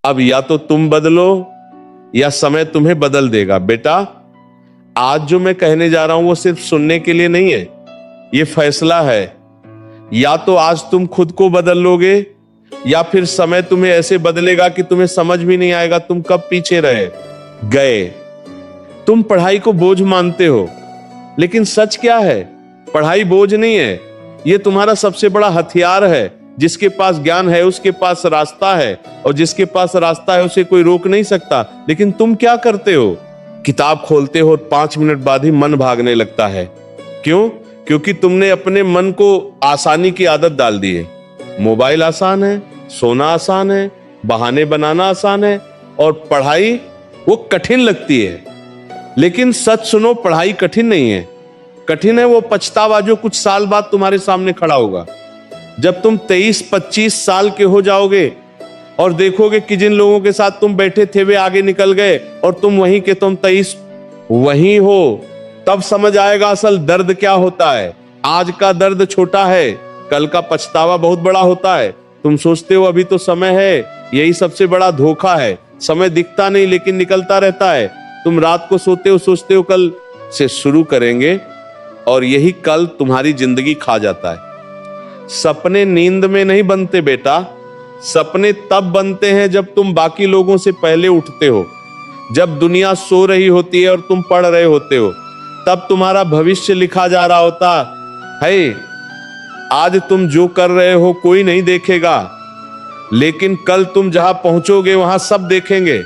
अब या तो तुम बदलो या समय तुम्हें बदल देगा। बेटा, आज जो मैं कहने जा रहा हूं वो सिर्फ सुनने के लिए नहीं है, ये फैसला है। या तो आज तुम खुद को बदल लोगे या फिर समय तुम्हें ऐसे बदलेगा कि तुम्हें समझ भी नहीं आएगा तुम कब पीछे रह गए। तुम पढ़ाई को बोझ मानते हो, लेकिन सच क्या है? पढ़ाई बोझ नहीं है, ये तुम्हारा सबसे बड़ा हथियार है। जिसके पास ज्ञान है उसके पास रास्ता है, और जिसके पास रास्ता है उसे कोई रोक नहीं सकता। लेकिन तुम क्या करते हो? किताब खोलते हो, 5 मिनट बाद ही मन भागने लगता है। क्यों? क्योंकि तुमने अपने मन को आसानी की आदत डाल दी है। मोबाइल आसान है, सोना आसान है, बहाने बनाना आसान है, और पढ़ाई वो कठिन लगती है। लेकिन सच सुनो, पढ़ाई कठिन नहीं है। कठिन है वो पछतावा जो कुछ साल बाद तुम्हारे सामने खड़ा होगा। जब तुम 23-25 साल के हो जाओगे और देखोगे कि जिन लोगों के साथ तुम बैठे थे वे आगे निकल गए और तुम वहीं के तुम 23 वहीं हो, तब समझ आएगा असल दर्द क्या होता है। आज का दर्द छोटा है, कल का पछतावा बहुत बड़ा होता है। तुम सोचते हो अभी तो समय है, यही सबसे बड़ा धोखा है। समय दिखता नहीं लेकिन निकलता रहता है। तुम रात को सोते हो, सोचते हो कल से शुरू करेंगे, और यही कल तुम्हारी जिंदगी खा जाता है। सपने नींद में नहीं बनते बेटा, सपने तब बनते हैं जब तुम बाकी लोगों से पहले उठते हो। जब दुनिया सो रही होती है और तुम पढ़ रहे होते हो, तब तुम्हारा भविष्य लिखा जा रहा होता है। आज तुम जो कर रहे हो कोई नहीं देखेगा, लेकिन कल तुम जहां पहुंचोगे वहां सब देखेंगे।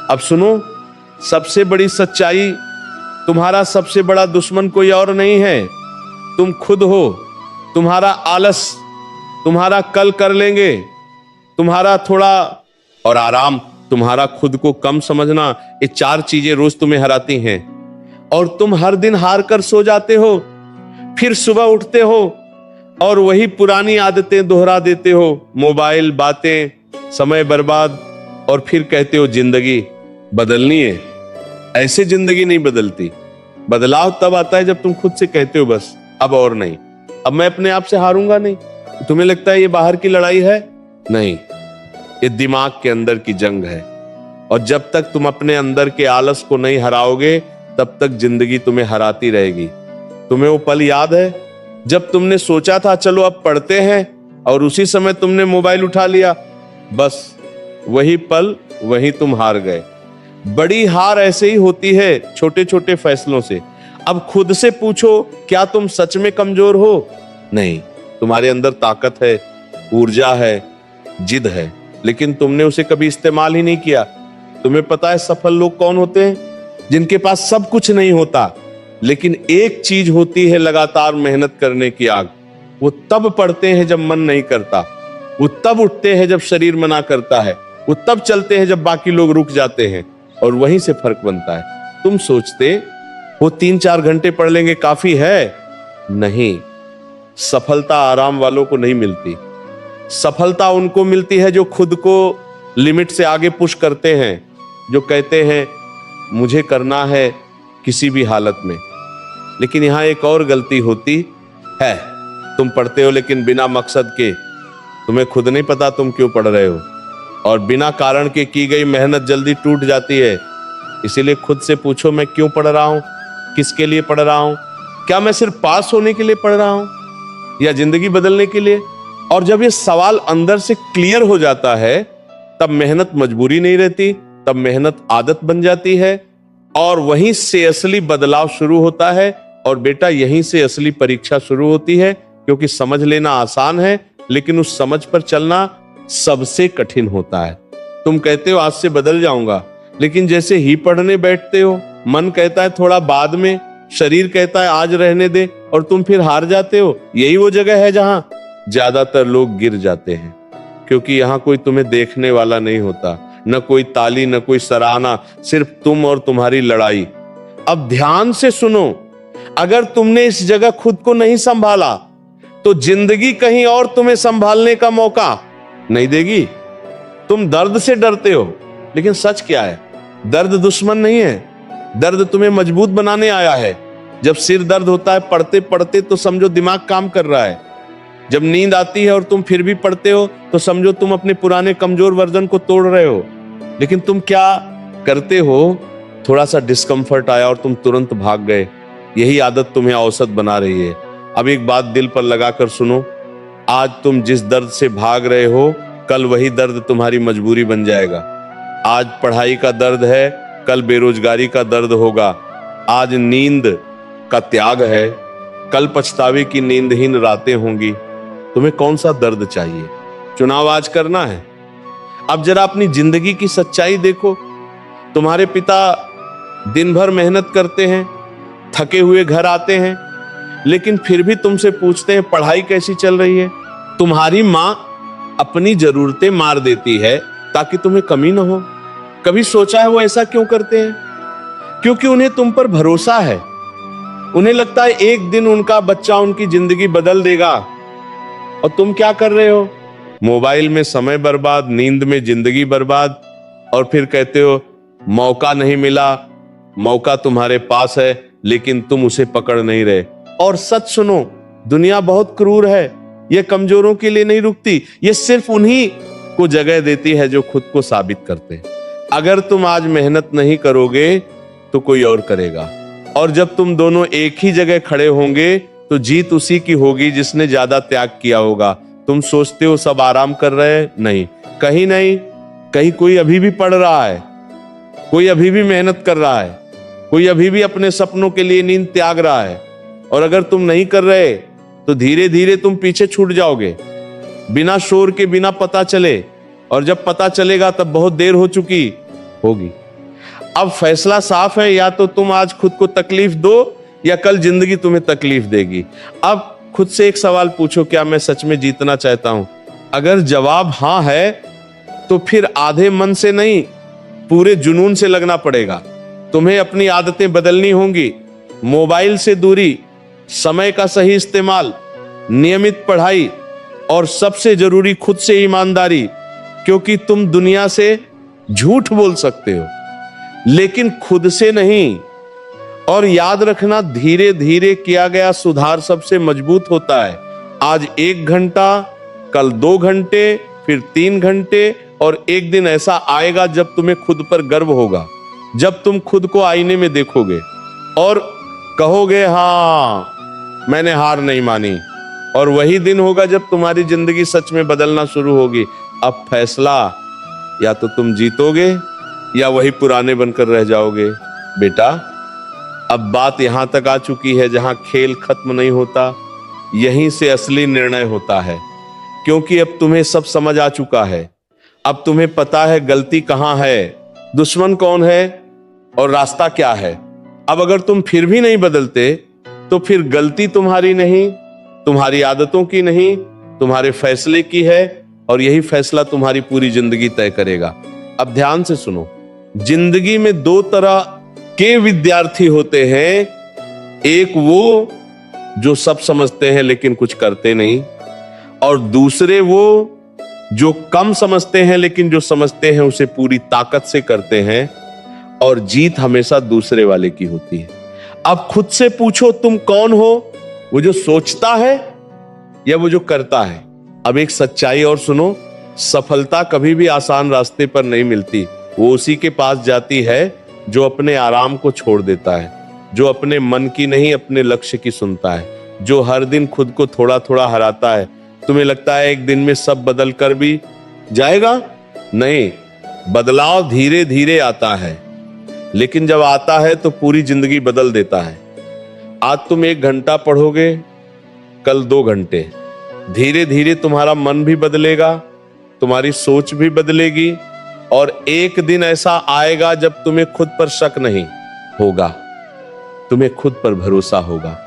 अब सुनो, सबसे बड़ी सच्चाई, तुम्हारा सबसे बड़ा दुश्मन कोई और नहीं है, तुम खुद हो। तुम्हारा आलस, तुम्हारा कल कर लेंगे, तुम्हारा थोड़ा और आराम, तुम्हारा खुद को कम समझना, ये 4 चीजें रोज तुम्हें हराती हैं। और तुम हर दिन हार कर सो जाते हो, फिर सुबह उठते हो और वही पुरानी आदतें दोहरा देते हो। मोबाइल, बातें, समय बर्बाद, और फिर कहते हो जिंदगी बदलनी है। ऐसे जिंदगी नहीं बदलती। बदलाव तब आता है जब तुम खुद से कहते हो बस अब और नहीं, अब मैं अपने आप से हारूंगा नहीं। तुम्हें लगता है ये बाहर की लड़ाई है? नहीं, ये दिमाग के अंदर की जंग है। और जब तक तुम अपने अंदर के आलस को नहीं हराओगे तब तक जिंदगी तुम्हें हराती रहेगी। तुम्हें वो पल याद है जब तुमने सोचा था चलो अब पढ़ते हैं, और उसी समय तुमने मोबाइल उठा लिया? बस वही पल, वही तुम हार गए। बड़ी हार ऐसे ही होती है, छोटे छोटे फैसलों से। अब खुद से पूछो, क्या तुम सच में कमजोर हो? नहीं, तुम्हारे अंदर ताकत है, ऊर्जा है, जिद है, लेकिन तुमने उसे कभी इस्तेमाल ही नहीं किया। तुम्हें पता है सफल लोग कौन होते हैं? जिनके पास सब कुछ नहीं होता, लेकिन एक चीज होती है, लगातार मेहनत करने की आग। वो तब पढ़ते हैं जब मन नहीं करता, वो तब उठते हैं जब शरीर मना करता है, वो तब चलते हैं जब बाकी लोग रुक जाते हैं, और वहीं से फर्क बनता है। तुम सोचते वो 3-4 घंटे पढ़ लेंगे काफी है? नहीं, सफलता आराम वालों को नहीं मिलती। सफलता उनको मिलती है जो खुद को लिमिट से आगे पुश करते हैं, जो कहते हैं मुझे करना है किसी भी हालत में। लेकिन यहां एक और गलती होती है, तुम पढ़ते हो लेकिन बिना मकसद के। तुम्हें खुद नहीं पता तुम क्यों पढ़ रहे हो, और बिना कारण के की गई मेहनत जल्दी टूट जाती है। इसीलिए खुद से पूछो, मैं क्यों पढ़ रहा हूं? किसके लिए पढ़ रहा हूं? क्या मैं सिर्फ पास होने के लिए पढ़ रहा हूं या जिंदगी बदलने के लिए? और जब ये सवाल अंदर से क्लियर हो जाता है तब मेहनत मजबूरी नहीं रहती, तब मेहनत आदत बन जाती है, और वहीं से असली बदलाव शुरू होता है। और बेटा, यहीं से असली परीक्षा शुरू होती है, क्योंकि समझ लेना आसान है लेकिन उस समझ पर चलना सबसे कठिन होता है। तुम कहते हो आज से बदल जाऊंगा, लेकिन जैसे ही पढ़ने बैठते हो मन कहता है थोड़ा बाद में, शरीर कहता है आज रहने दे, और तुम फिर हार जाते हो। यही वो जगह है जहां ज्यादातर लोग गिर जाते हैं, क्योंकि यहां कोई तुम्हें देखने वाला नहीं होता, न कोई ताली, न कोई सराहना, सिर्फ तुम और तुम्हारी लड़ाई। अब ध्यान से सुनो, अगर तुमने इस जगह खुद को नहीं संभाला तो जिंदगी कहीं और तुम्हें संभालने का मौका नहीं देगी। तुम दर्द से डरते हो, लेकिन सच क्या है? दर्द दुश्मन नहीं है, दर्द तुम्हें मजबूत बनाने आया है। जब सिर दर्द होता है पढ़ते पढ़ते तो समझो दिमाग काम कर रहा है, जब नींद आती है और तुम फिर भी पढ़ते हो तो समझो तुम अपने पुराने कमजोर वर्जन को तोड़ रहे हो। लेकिन तुम क्या करते हो, थोड़ा सा डिस्कंफर्ट आया और तुम तुरंत भाग गए। यही आदत तुम्हें औसत बना रही है। अब एक बात दिल पर लगाकर सुनो, आज तुम जिस दर्द से भाग रहे हो, कल वही दर्द तुम्हारी मजबूरी बन जाएगा। आज पढ़ाई का दर्द है, कल बेरोजगारी का दर्द होगा। आज नींद का त्याग है, कल पछतावे की नींदहीन रातें होंगी। तुम्हें कौन सा दर्द चाहिए? चुनाव आज करना है। अब जरा अपनी जिंदगी की सच्चाई देखो। तुम्हारे पिता दिन भर मेहनत करते हैं, थके हुए घर आते हैं, लेकिन फिर भी तुमसे पूछते हैं पढ़ाई कैसी चल रही है। तुम्हारी माँ अपनी जरूरतें मार देती है ताकि तुम्हें कमी ना हो। कभी सोचा है वो ऐसा क्यों करते हैं? क्योंकि उन्हें तुम पर भरोसा है। उन्हें लगता है एक दिन उनका बच्चा उनकी जिंदगी बदल देगा। और तुम क्या कर रहे हो? मोबाइल में समय बर्बाद, नींद में जिंदगी बर्बाद, और फिर कहते हो मौका नहीं मिला। मौका तुम्हारे पास है लेकिन तुम उसे पकड़ नहीं रहे। और सच सुनो, दुनिया बहुत क्रूर है। यह कमजोरों के लिए नहीं रुकती, यह सिर्फ उन्हीं को जगह देती है जो खुद को साबित करते हैं। अगर तुम आज मेहनत नहीं करोगे तो कोई और करेगा, और जब तुम दोनों एक ही जगह खड़े होंगे तो जीत उसी की होगी जिसने ज्यादा त्याग किया होगा। तुम सोचते हो सब आराम कर रहे हैं, नहीं, कहीं कोई अभी भी पढ़ रहा है, कोई अभी भी मेहनत कर रहा है, कोई अभी भी अपने सपनों के लिए नींद त्याग रहा है। और अगर तुम नहीं कर रहे तो धीरे धीरे तुम पीछे छूट जाओगे, बिना शोर के, बिना पता चले। और जब पता चलेगा तब बहुत देर हो चुकी होगी। अब फैसला साफ है, या तो तुम आज खुद को तकलीफ दो या कल जिंदगी तुम्हें तकलीफ देगी। अब खुद से एक सवाल पूछो, क्या मैं सच में जीतना चाहता हूं? अगर जवाब हां है तो फिर आधे मन से नहीं, पूरे जुनून से लगना पड़ेगा। तुम्हें अपनी आदतें बदलनी होंगी। मोबाइल से दूरी, समय का सही इस्तेमाल, नियमित पढ़ाई, और सबसे जरूरी खुद से ईमानदारी। क्योंकि तुम दुनिया से झूठ बोल सकते हो लेकिन खुद से नहीं। और याद रखना, धीरे धीरे किया गया सुधार सबसे मजबूत होता है। आज 1 घंटा, कल 2 घंटे, फिर 3 घंटे, और एक दिन ऐसा आएगा जब तुम्हें खुद पर गर्व होगा, जब तुम खुद को आईने में देखोगे और कहोगे हाँ, मैंने हार नहीं मानी। और वही दिन होगा जब तुम्हारी जिंदगी सच में बदलना शुरू होगी। अब फैसला, या तो तुम जीतोगे या वही पुराने बनकर रह जाओगे। बेटा, अब बात यहां तक आ चुकी है जहां खेल खत्म नहीं होता, यहीं से असली निर्णय होता है। क्योंकि अब तुम्हें सब समझ आ चुका है। अब तुम्हें पता है गलती कहां है, दुश्मन कौन है और रास्ता क्या है। अब अगर तुम फिर भी नहीं बदलते तो फिर गलती तुम्हारी नहीं, तुम्हारी आदतों की नहीं, तुम्हारे फैसले की है। और यही फैसला तुम्हारी पूरी जिंदगी तय करेगा। अब ध्यान से सुनो, जिंदगी में 2 तरह के विद्यार्थी होते हैं। एक वो जो सब समझते हैं लेकिन कुछ करते नहीं, और दूसरे वो जो कम समझते हैं लेकिन जो समझते हैं उसे पूरी ताकत से करते हैं। और जीत हमेशा दूसरे वाले की होती है। अब खुद से पूछो, तुम कौन हो? वो जो सोचता है या वो जो करता है? अब एक सच्चाई और सुनो, सफलता कभी भी आसान रास्ते पर नहीं मिलती। वो उसी के पास जाती है जो अपने आराम को छोड़ देता है, जो अपने मन की नहीं अपने लक्ष्य की सुनता है, जो हर दिन खुद को थोड़ा थोड़ा हराता है। तुम्हें लगता है एक दिन में सब बदल कर भी जाएगा? नहीं, बदलाव धीरे धीरे आता है, लेकिन जब आता है तो पूरी जिंदगी बदल देता है। आज तुम 1 घंटा पढ़ोगे, कल 2 घंटे। धीरे धीरे तुम्हारा मन भी बदलेगा, तुम्हारी सोच भी बदलेगी, और एक दिन ऐसा आएगा जब तुम्हें खुद पर शक नहीं होगा, तुम्हें खुद पर भरोसा होगा।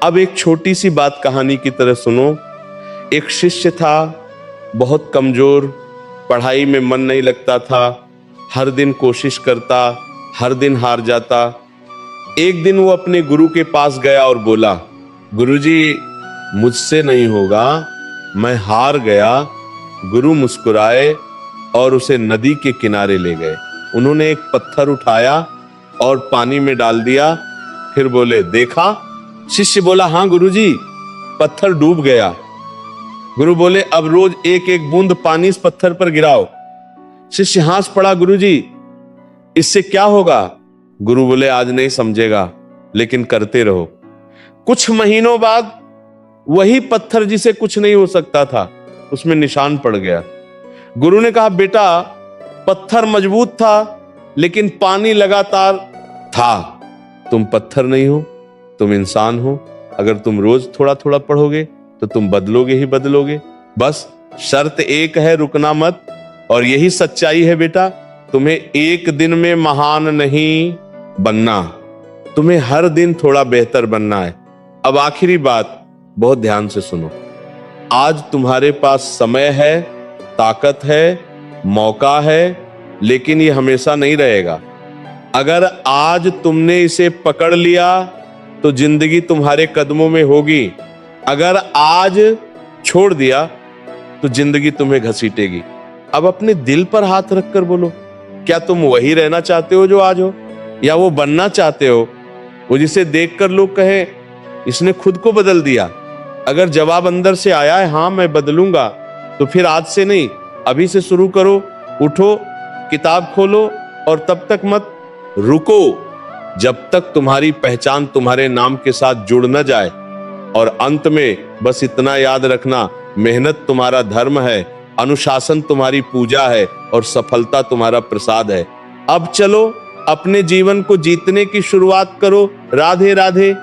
अब एक छोटी सी बात कहानी की तरह सुनो। एक शिष्य था, बहुत कमजोर, पढ़ाई में मन नहीं लगता था, हर दिन कोशिश करता, हर दिन हार जाता। एक दिन वो अपने गुरु के पास गया और बोला, गुरुजी, मुझसे नहीं होगा, मैं हार गया। गुरु मुस्कुराए और उसे नदी के किनारे ले गए। उन्होंने एक पत्थर उठाया और पानी में डाल दिया, फिर बोले, देखा? शिष्य बोला, हाँ गुरुजी। पत्थर डूब गया। गुरु बोले अब रोज एक एक बूंद पानी इस पत्थर पर गिराओ। शिष्य हंस पड़ा, गुरु जी इससे क्या होगा? गुरु बोले आज नहीं समझेगा, लेकिन करते रहो। कुछ महीनों बाद वही पत्थर जिसे कुछ नहीं हो सकता था, उसमें निशान पड़ गया। गुरु ने कहा बेटा पत्थर मजबूत था, लेकिन पानी लगातार था। तुम पत्थर नहीं हो, तुम इंसान हो। अगर तुम रोज थोड़ा थोड़ा पढ़ोगे तो तुम बदलोगे ही बदलोगे। बस शर्त एक है, रुकना मत। और यही सच्चाई है बेटा, तुम्हें एक दिन में महान नहीं बनना, तुम्हें हर दिन थोड़ा बेहतर बनना है। अब आखिरी बात बहुत ध्यान से सुनो। आज तुम्हारे पास समय है, ताकत है, मौका है, लेकिन ये हमेशा नहीं रहेगा। अगर आज तुमने इसे पकड़ लिया तो जिंदगी तुम्हारे कदमों में होगी। अगर आज छोड़ दिया तो जिंदगी तुम्हें घसीटेगी। अब अपने दिल पर हाथ रखकर बोलो, क्या तुम वही रहना चाहते हो जो आज हो, या वो बनना चाहते हो वो जिसे देखकर लोग कहें इसने खुद को बदल दिया? अगर जवाब अंदर से आया है हाँ मैं बदलूंगा, तो फिर आज से नहीं अभी से शुरू करो। उठो, किताब खोलो और तब तक मत रुको जब तक तुम्हारी पहचान तुम्हारे नाम के साथ जुड़ न जाए। और अंत में बस इतना याद रखना, मेहनत तुम्हारा धर्म है, अनुशासन तुम्हारी पूजा है और सफलता तुम्हारा प्रसाद है। अब चलो अपने जीवन को जीतने की शुरुआत करो। राधे राधे।